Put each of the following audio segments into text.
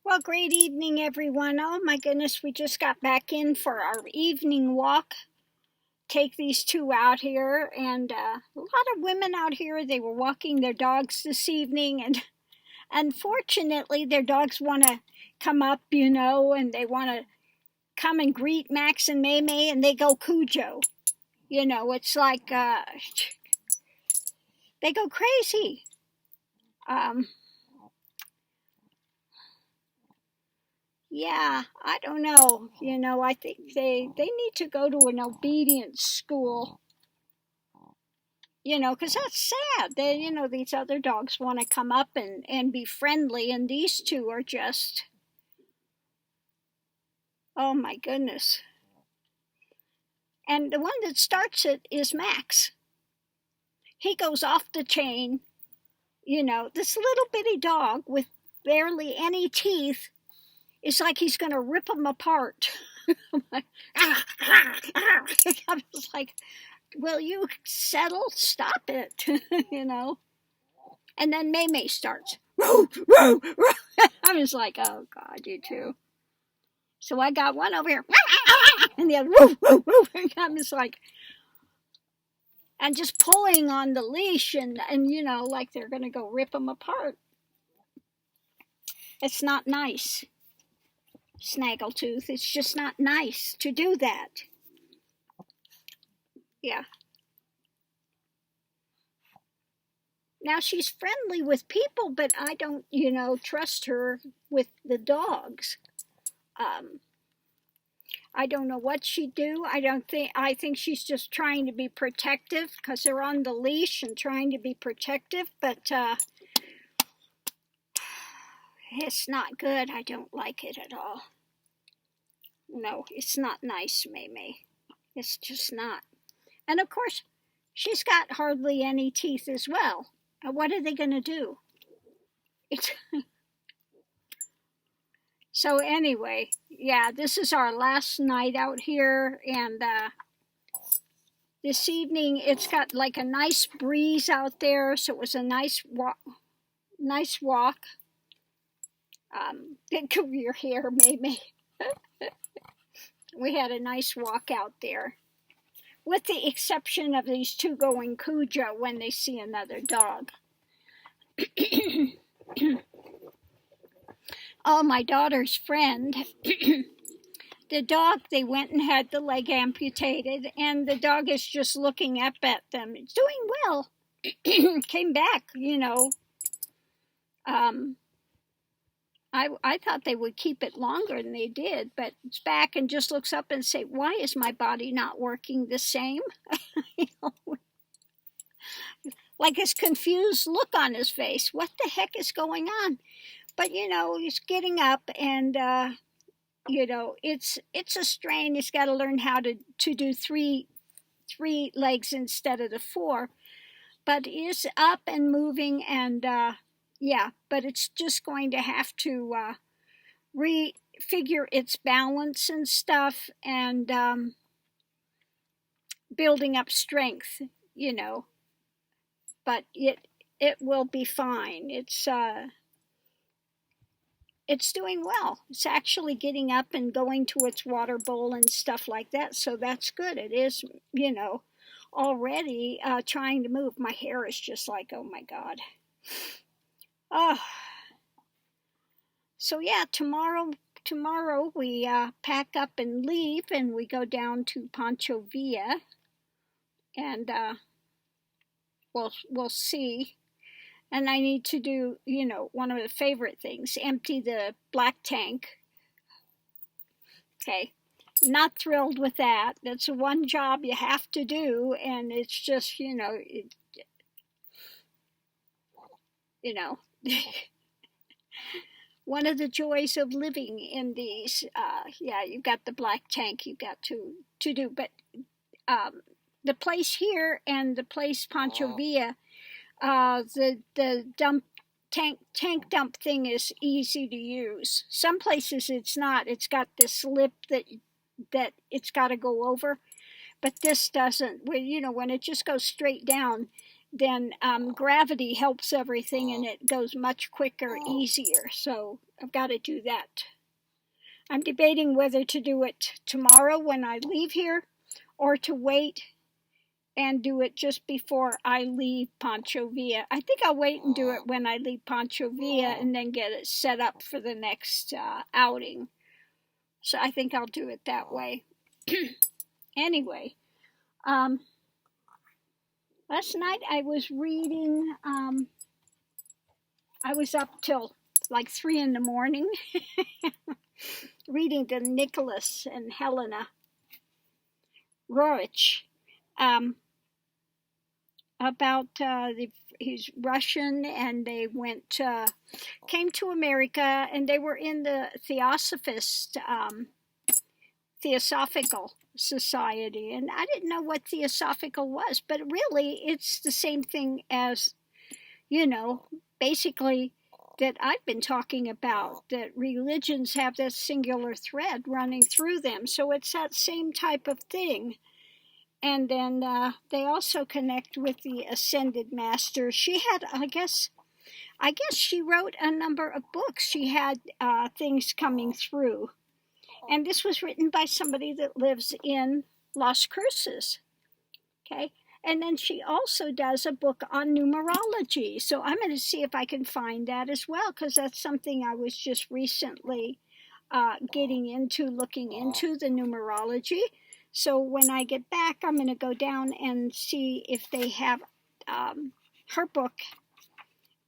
Well, great evening, everyone. Oh my goodness, we just got back in for our evening walk. Take these two out here, and a lot of women out here. They were walking their dogs this evening, and unfortunately, their dogs want to come up, and they want to come and greet Max and Maymay, and they go Cujo. It's like they go crazy. Yeah, I don't know. I think they need to go to an obedience school. Because that's sad. These other dogs want to come up and be friendly, and these two are just, oh my goodness. And the one that starts it is Max. He goes off the chain. This little bitty dog with barely any teeth is like he's going to rip them apart. I was like, will you settle? Stop it, And then Maymay starts. I was like, oh God, you two. So I got one over here, and the other, I was like, and just pulling on the leash, and like they're going to go rip them apart. It's not nice, Snaggletooth. It's just not nice to do that. Yeah. Now she's friendly with people, but I don't, trust her with the dogs. I don't know what she'd do. I think she's just trying to be protective because they're on the leash and trying to be protective, but it's not good. I don't like it at all. No, it's not nice, Maymay. It's just not. And of course, she's got hardly any teeth as well. What are they going to do? So anyway, yeah, this is our last night out here, and this evening it's got like a nice breeze out there, so it was a nice walk. Cover your hair, maybe. We had a nice walk out there, with the exception of these two going Cujo when they see another dog. Oh, my daughter's friend, the dog, they went and had the leg amputated, and the dog is just looking up at them. It's doing well. Came back, I thought they would keep it longer than they did, but it's back and just looks up and say, why is my body not working the same? Like this confused look on his face. What the heck is going on? But, he's getting up, and, it's a strain. He's got to learn how to do three legs instead of the four. But is up and moving, and, yeah, but it's just going to have to refigure its balance and stuff, and building up strength, But it will be fine. It's doing well. It's actually getting up and going to its water bowl and stuff like that, so that's good. It is, already trying to move. My hair is just like, oh my God. Oh. So yeah, tomorrow we pack up and leave, and we go down to Pancho Villa, and we'll see. And I need to do, one of the favorite things, empty the black tank. Okay, not thrilled with that. That's one job you have to do, and it's just, one of the joys of living in these. Yeah, you've got the black tank you've got to do, but the place here and the place Pancho Villa, the tank dump thing is easy to use. Some places it's not. It's got this lip that it's got to go over, but this doesn't. When it just goes straight down, then gravity helps everything and it goes much quicker, easier. So I've got to do that. I'm debating whether to do it tomorrow when I leave here or to wait and do it just before I leave Pancho Villa. I think I'll wait and do it when I leave Pancho Villa and then get it set up for the next outing. So I think I'll do it that way. Anyway, last night I was reading, I was up till like 3 in the morning reading the Nicholas and Helena Roerich. About he's Russian, and they came to America, and they were in the Theosophical Society, and I didn't know what Theosophical was, but really it's the same thing as, basically that I've been talking about, that religions have that singular thread running through them, so it's that same type of thing. And then they also connect with the Ascended Master. She had, I guess she wrote a number of books. She had things coming through. And this was written by somebody that lives in Las Cruces. Okay. And then she also does a book on numerology. So I'm going to see if I can find that as well, because that's something I was just recently getting into, looking into the numerology. So when I get back, I'm going to go down and see if they have her book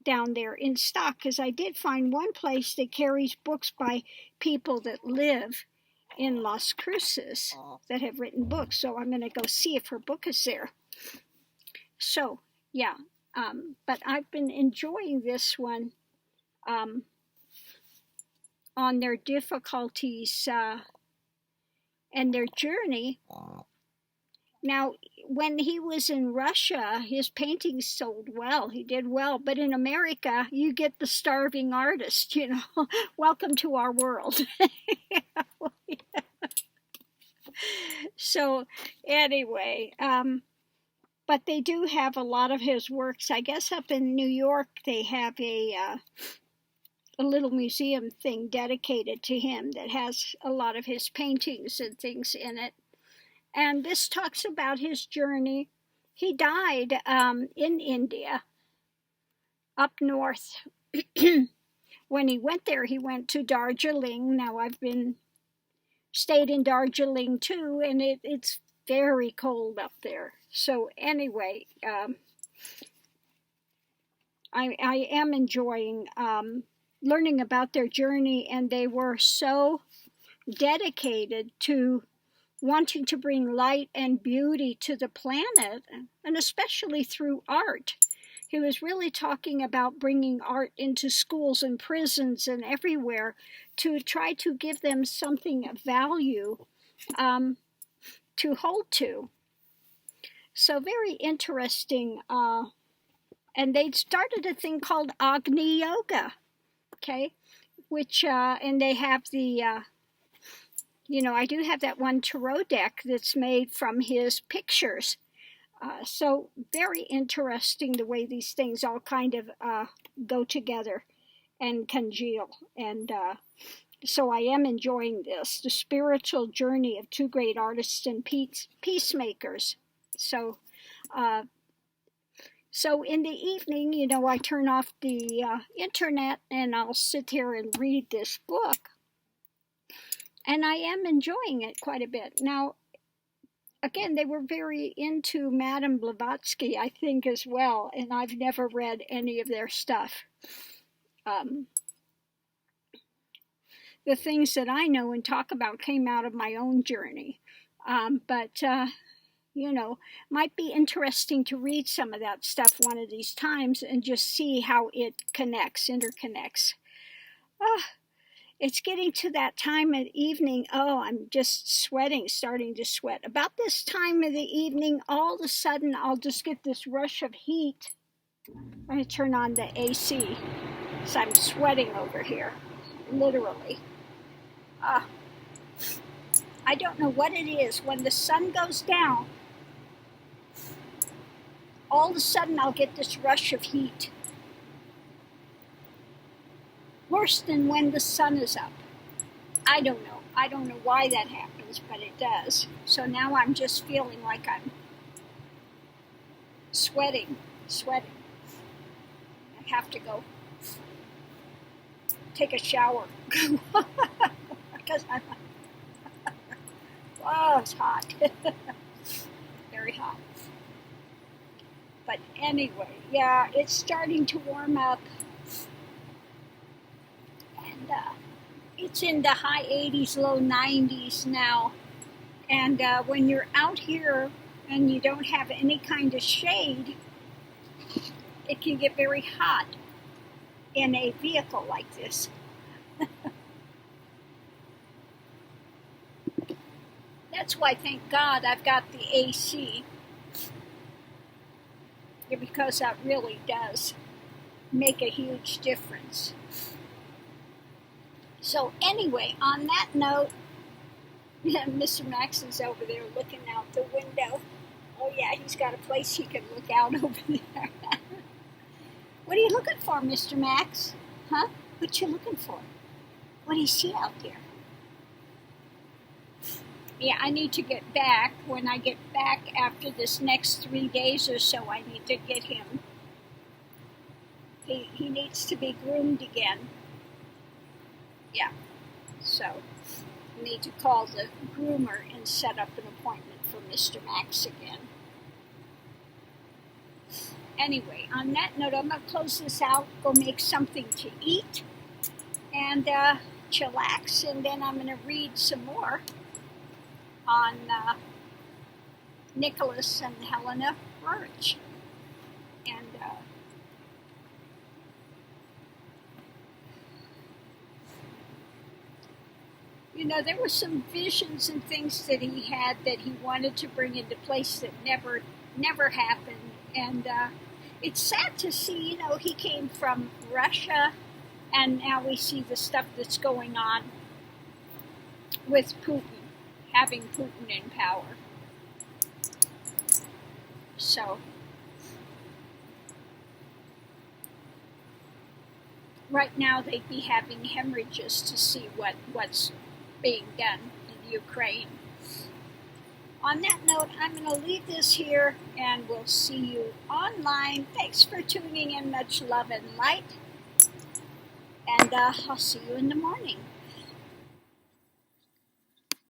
down there in stock, because I did find one place that carries books by people that live in Las Cruces that have written books. So I'm going to go see if her book is there. So, yeah, but I've been enjoying this one on their difficulties and their journey. Now, when he was in Russia, his paintings sold well. He did well. But in America, you get the starving artist, Welcome to our world. So, anyway, but they do have a lot of his works. I guess up in New York, they have a little museum thing dedicated to him that has a lot of his paintings and things in it. And this talks about his journey. He died in India, up north. When he went there, he went to Darjeeling. Now I've stayed in Darjeeling too, and it's very cold up there. So anyway, I am enjoying learning about their journey, and they were so dedicated to wanting to bring light and beauty to the planet, and especially through art. He was really talking about bringing art into schools and prisons and everywhere to try to give them something of value to hold to. So very interesting. And they started a thing called Agni Yoga, okay? Which, and they have the, I do have that one tarot deck that's made from his pictures. So very interesting the way these things all kind of go together and congeal. And so I am enjoying this, the spiritual journey of two great artists and peacemakers. So in the evening, I turn off the internet and I'll sit here and read this book. And I am enjoying it quite a bit. Now, again, they were very into Madame Blavatsky, I think, as well. And I've never read any of their stuff. The things that I know and talk about came out of my own journey. But might be interesting to read some of that stuff one of these times and just see how it interconnects. It's getting to that time of evening. Oh, I'm just starting to sweat. About this time of the evening, all of a sudden, I'll just get this rush of heat. I'm going to turn on the AC, so I'm sweating over here, literally. I don't know what it is. When the sun goes down, all of a sudden I'll get this rush of heat. Worse than when the sun is up. I don't know. I don't know why that happens, but it does. So now I'm just feeling like I'm sweating. I have to go take a shower. Because I'm, oh, it's hot. Very hot. But anyway, yeah, it's starting to warm up. And it's in the high 80s, low 90s now. And when you're out here and you don't have any kind of shade, it can get very hot in a vehicle like this. That's why, thank God, I've got the AC. Because that really does make a huge difference. So anyway, on that note, Mr. Max is over there looking out the window. Oh yeah, he's got a place he can look out over there. What are you looking for, Mr. Max? Huh? What you looking for? What do you see out there? Yeah, I need to get back. When I get back after this next 3 days or so, I need to get him. He needs to be groomed again. Yeah, so I need to call the groomer and set up an appointment for Mr. Max again. Anyway, on that note, I'm going to close this out, go make something to eat, and chillax, and then I'm going to read some more on Nicholas and Helena Birch. And you know, there were some visions and things that he had that he wanted to bring into place that never happened. And it's sad to see, you know, he came from Russia, and now we see the stuff that's going on with Putin, having Putin in power. So right now they'd be having hemorrhages to see what's being done in Ukraine. On that note, I'm going to leave this here, and we'll see you online. Thanks for tuning in. Much love and light. And I'll see you in the morning.